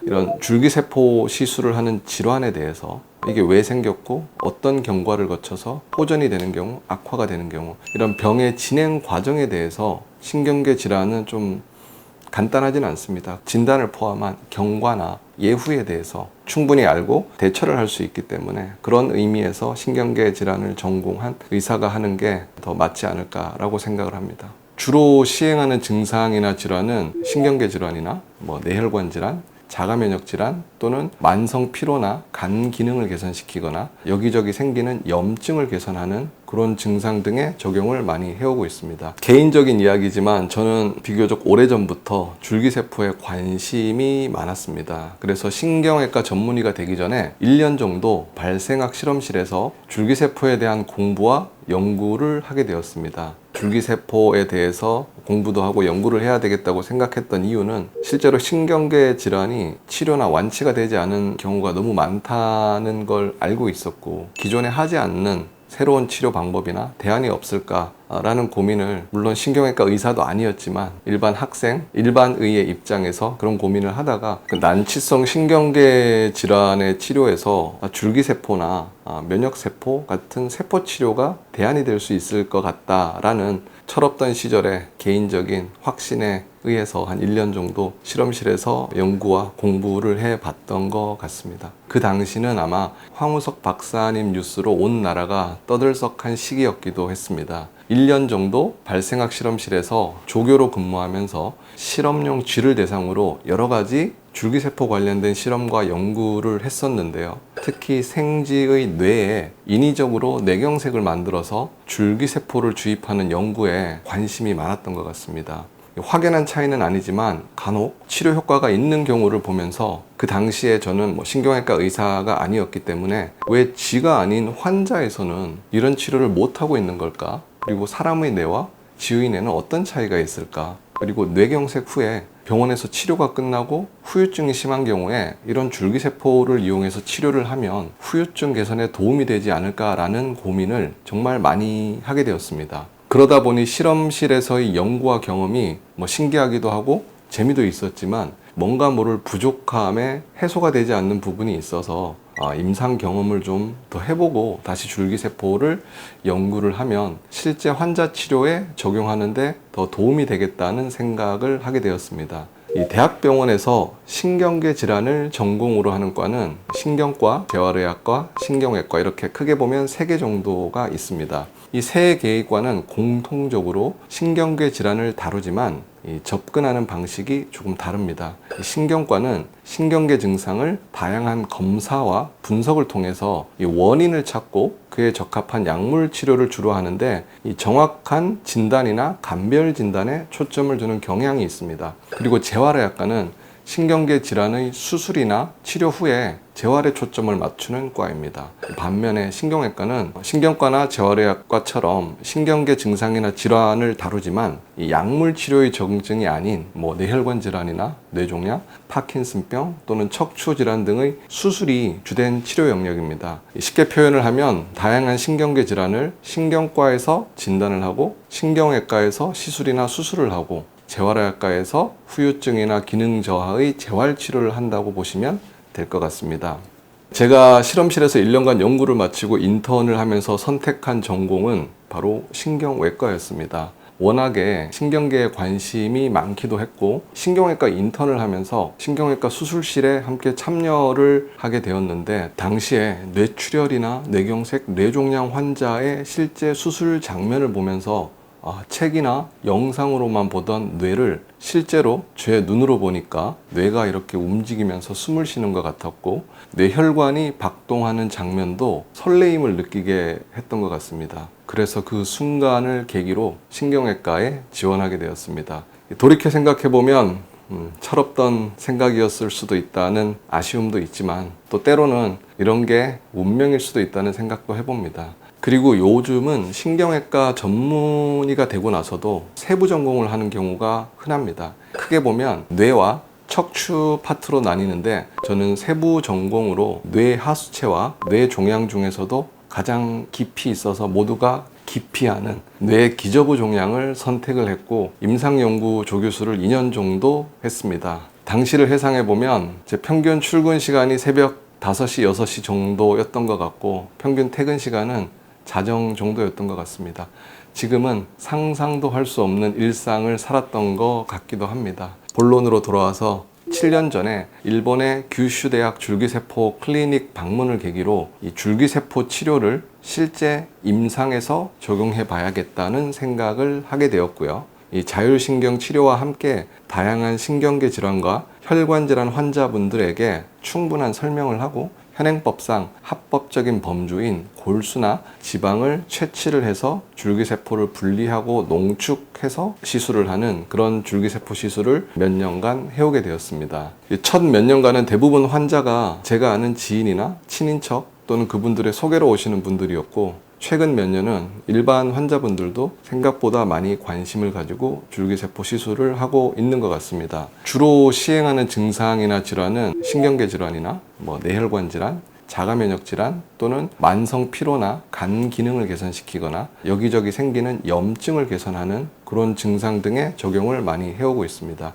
이런 줄기세포 시술을 하는 질환에 대해서 이게 왜 생겼고 어떤 경과를 거쳐서 호전이 되는 경우, 악화가 되는 경우 이런 병의 진행 과정에 대해서 신경계 질환은 좀 간단하진 않습니다. 진단을 포함한 경과나 예후에 대해서 충분히 알고 대처를 할 수 있기 때문에 그런 의미에서 신경계 질환을 전공한 의사가 하는 게 더 맞지 않을까라고 생각을 합니다. 주로 시행하는 증상이나 질환은 신경계 질환이나 뇌혈관 질환, 자가면역 질환 또는 만성 피로나 간 기능을 개선시키거나 여기저기 생기는 염증을 개선하는 그런 증상 등의 적용을 많이 해오고 있습니다. 개인적인 이야기지만 저는 비교적 오래전부터 줄기세포에 관심이 많았습니다. 그래서 신경외과 전문의가 되기 전에 1년 정도 발생학 실험실에서 줄기세포에 대한 공부와 연구를 하게 되었습니다. 줄기세포에 대해서 공부도 하고 연구를 해야 되겠다고 생각했던 이유는 실제로 신경계 질환이 치료나 완치가 되지 않은 경우가 너무 많다는 걸 알고 있었고 기존에 하지 않는 새로운 치료 방법이나 대안이 없을까라는 고민을 물론 신경외과 의사도 아니었지만 일반 학생, 일반의의 입장에서 그런 고민을 하다가 그 난치성 신경계 질환의 치료에서 줄기세포나 면역세포 같은 세포 치료가 대안이 될 수 있을 것 같다라는 철없던 시절에 개인적인 확신에 의해서 한 1년 정도 실험실에서 연구와 공부를 해봤던 것 같습니다. 그 당시는 아마 황우석 박사님 뉴스로 온 나라가 떠들썩한 시기였기도 했습니다. 1년 정도 발생학 실험실에서 조교로 근무하면서 실험용 쥐를 대상으로 여러 가지 줄기세포 관련된 실험과 연구를 했었는데요. 특히 생쥐의 뇌에 인위적으로 뇌경색을 만들어서 줄기세포를 주입하는 연구에 관심이 많았던 것 같습니다. 확연한 차이는 아니지만 간혹 치료 효과가 있는 경우를 보면서 그 당시에 저는 신경외과 의사가 아니었기 때문에 왜 쥐가 아닌 환자에서는 이런 치료를 못하고 있는 걸까? 그리고 사람의 뇌와 쥐의 뇌는 어떤 차이가 있을까? 그리고 뇌경색 후에 병원에서 치료가 끝나고 후유증이 심한 경우에 이런 줄기세포를 이용해서 치료를 하면 후유증 개선에 도움이 되지 않을까라는 고민을 정말 많이 하게 되었습니다. 그러다 보니 실험실에서의 연구와 경험이 신기하기도 하고 재미도 있었지만 뭔가 모를 부족함에 해소가 되지 않는 부분이 있어서 임상 경험을 좀 더 해보고 다시 줄기세포를 연구를 하면 실제 환자 치료에 적용하는데 더 도움이 되겠다는 생각을 하게 되었습니다. 이 대학병원에서 신경계 질환을 전공으로 하는 과는 신경과, 재활의학과, 신경외과 이렇게 크게 보면 3개 정도가 있습니다. 이 3개의 과는 공통적으로 신경계 질환을 다루지만 접근하는 방식이 조금 다릅니다. 신경과는 신경계 증상을 다양한 검사와 분석을 통해서 이 원인을 찾고 그에 적합한 약물 치료를 주로 하는데 이 정확한 진단이나 감별 진단에 초점을 두는 경향이 있습니다. 그리고 재활의학과는 신경계 질환의 수술이나 치료 후에 재활에 초점을 맞추는 과입니다. 반면에 신경외과는 신경과나 재활의학과처럼 신경계 증상이나 질환을 다루지만 이 약물 치료의 적응증이 아닌 뇌혈관 질환이나 뇌종양, 파킨슨병 또는 척추 질환 등의 수술이 주된 치료 영역입니다. 쉽게 표현을 하면 다양한 신경계 질환을 신경과에서 진단을 하고 신경외과에서 시술이나 수술을 하고 재활의학과에서 후유증이나 기능 저하의 재활치료를 한다고 보시면 될 것 같습니다. 제가 실험실에서 1년간 연구를 마치고 인턴을 하면서 선택한 전공은 바로 신경외과였습니다. 워낙에 신경계에 관심이 많기도 했고 신경외과 인턴을 하면서 신경외과 수술실에 함께 참여를 하게 되었는데 당시에 뇌출혈이나 뇌경색, 뇌종양 환자의 실제 수술 장면을 보면서 책이나 영상으로만 보던 뇌를 실제로 제 눈으로 보니까 뇌가 이렇게 움직이면서 숨을 쉬는 것 같았고 뇌혈관이 박동하는 장면도 설레임을 느끼게 했던 것 같습니다. 그래서 그 순간을 계기로 신경외과에 지원하게 되었습니다. 돌이켜 생각해보면 철없던 생각이었을 수도 있다는 아쉬움도 있지만 또 때로는 이런 게 운명일 수도 있다는 생각도 해봅니다. 그리고 요즘은 신경외과 전문의가 되고 나서도 세부 전공을 하는 경우가 흔합니다. 크게 보면 뇌와 척추 파트로 나뉘는데 저는 세부 전공으로 뇌 하수체와 뇌 종양 중에서도 가장 깊이 있어서 모두가 기피하는 뇌 기저부 종양을 선택을 했고 임상연구 조교수를 2년 정도 했습니다. 당시를 회상해 보면 제 평균 출근 시간이 새벽 5시, 6시 정도였던 것 같고 평균 퇴근 시간은 자정 정도였던 것 같습니다. 지금은 상상도 할 수 없는 일상을 살았던 것 같기도 합니다. 본론으로 돌아와서 7년 전에 일본의 규슈 대학 줄기세포 클리닉 방문을 계기로 이 줄기세포 치료를 실제 임상에서 적용해 봐야겠다는 생각을 하게 되었고요. 이 자율신경 치료와 함께 다양한 신경계 질환과 혈관 질환 환자분들에게 충분한 설명을 하고 현행법상 합법적인 범주인 골수나 지방을 채취를 해서 줄기세포를 분리하고 농축해서 시술을 하는 그런 줄기세포 시술을 몇 년간 해오게 되었습니다. 첫 몇 년간은 대부분 환자가 제가 아는 지인이나 친인척 또는 그분들의 소개로 오시는 분들이었고 최근 몇 년은 일반 환자분들도 생각보다 많이 관심을 가지고 줄기세포 시술을 하고 있는 것 같습니다. 주로 시행하는 증상이나 질환은 신경계 질환이나 뇌혈관 질환, 자가면역 질환 또는 만성 피로나 간 기능을 개선시키거나 여기저기 생기는 염증을 개선하는 그런 증상 등의 적용을 많이 해오고 있습니다.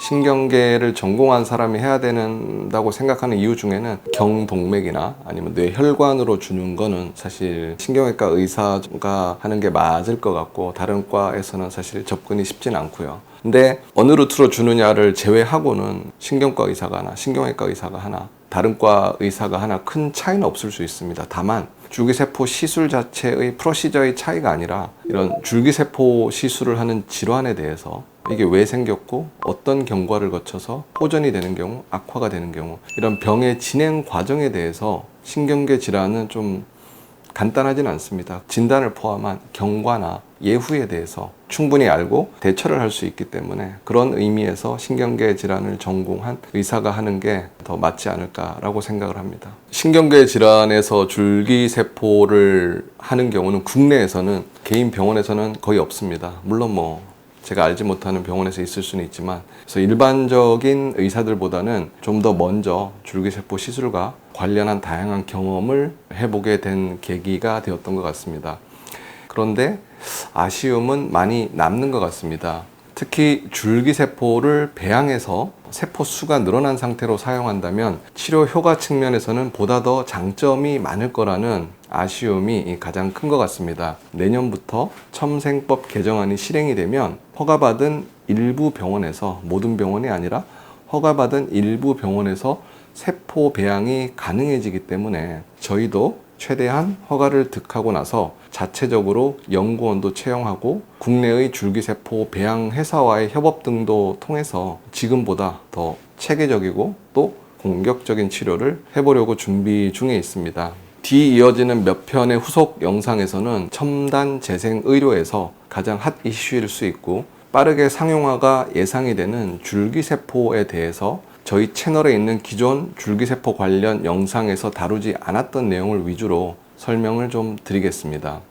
신경계를 전공한 사람이 해야 된다고 생각하는 이유 중에는 경동맥이나 아니면 뇌혈관으로 주는 거는 사실 신경외과 의사가 하는 게 맞을 것 같고 다른 과에서는 사실 접근이 쉽진 않고요. 근데 어느 루트로 주느냐를 제외하고는 신경과 의사가 하나, 신경외과 의사가 하나, 다른 과 의사가 하나 큰 차이는 없을 수 있습니다. 다만 줄기세포 시술 자체의 프로시저의 차이가 아니라 이런 줄기세포 시술을 하는 질환에 대해서 이게 왜 생겼고 어떤 경과를 거쳐서 호전이 되는 경우, 악화가 되는 경우 이런 병의 진행 과정에 대해서 신경계 질환은 좀 간단하진 않습니다. 진단을 포함한 경과나 예후에 대해서 충분히 알고 대처를 할 수 있기 때문에 그런 의미에서 신경계 질환을 전공한 의사가 하는 게 더 맞지 않을까라고 생각을 합니다. 신경계 질환에서 줄기세포를 하는 경우는 국내에서는 개인 병원에서는 거의 없습니다. 물론 제가 알지 못하는 병원에서 있을 수는 있지만 그래서 일반적인 의사들보다는 좀 더 먼저 줄기세포 시술과 관련한 다양한 경험을 해보게 된 계기가 되었던 것 같습니다. 그런데 아쉬움은 많이 남는 것 같습니다. 특히 줄기세포를 배양해서 세포 수가 늘어난 상태로 사용한다면 치료 효과 측면에서는 보다 더 장점이 많을 거라는 아쉬움이 가장 큰 것 같습니다. 내년부터 첨생법 개정안이 실행이 되면 허가받은 일부 병원에서, 모든 병원이 아니라 허가받은 일부 병원에서 세포 배양이 가능해지기 때문에 저희도 최대한 허가를 득하고 나서 자체적으로 연구원도 채용하고 국내의 줄기세포 배양 회사와의 협업 등도 통해서 지금보다 더 체계적이고 또 공격적인 치료를 해보려고 준비 중에 있습니다. 뒤 이어지는 몇 편의 후속 영상에서는 첨단 재생 의료에서 가장 핫 이슈일 수 있고 빠르게 상용화가 예상이 되는 줄기세포에 대해서 저희 채널에 있는 기존 줄기세포 관련 영상에서 다루지 않았던 내용을 위주로 설명을 좀 드리겠습니다.